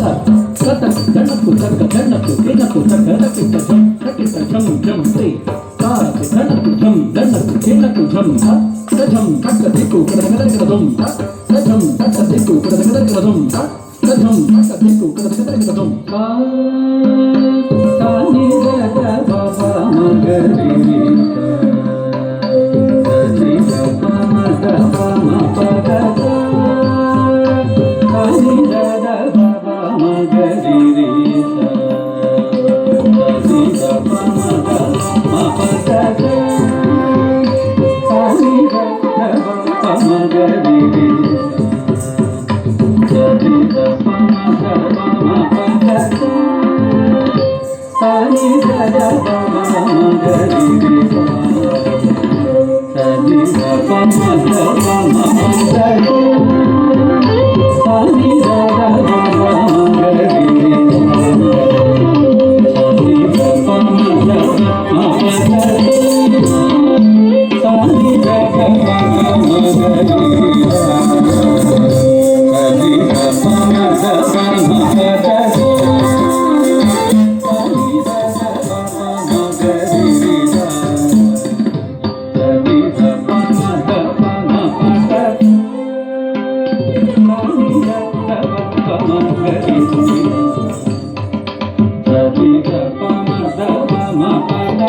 ధనకు ధక ధనకు ధినకు ధక రకిట ఝం ఝం తే తారక ధనకు ఝం ధనకు ధినకు ఝం ఝం ధక ధికు కదకదకదం ఝం ధక ధికు కదకదకదం ఝం ధక ధికు కదకదకదం సాని గగ బాబా మగరి సరి గ మగ మపగ సాని గగ బాబా మగరి సరి గ మగ మపగ సాని గగ బాబా మగరి సరి గ మగ మపగ సాని గగ బాబా మగరి సరి గ మగ మపగ సాని గగ బాబా మగరి సరి గ మగ మపగ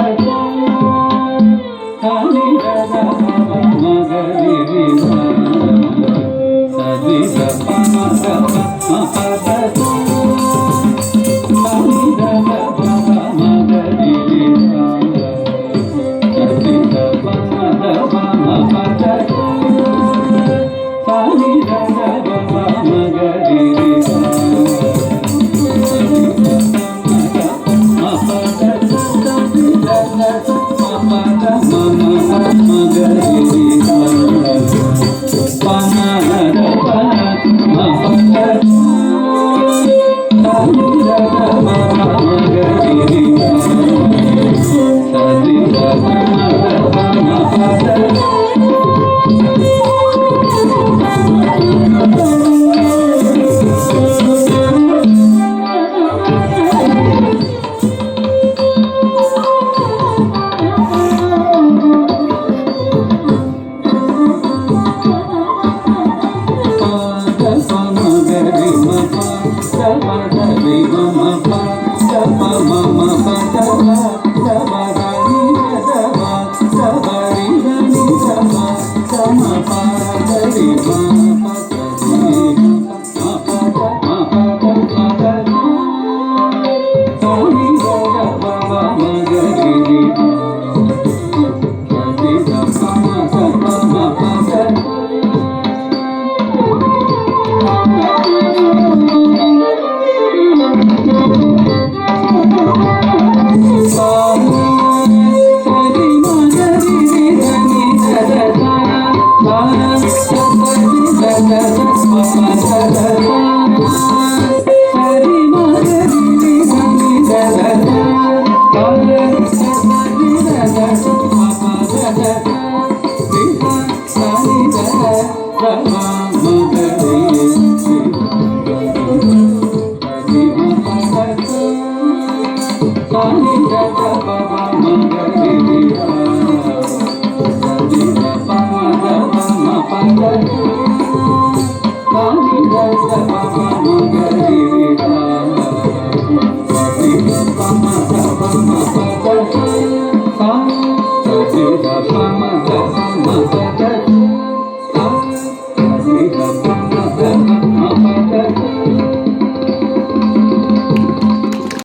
సాని గగ బాబా మగరి సరి గ మగ మపగ Mama,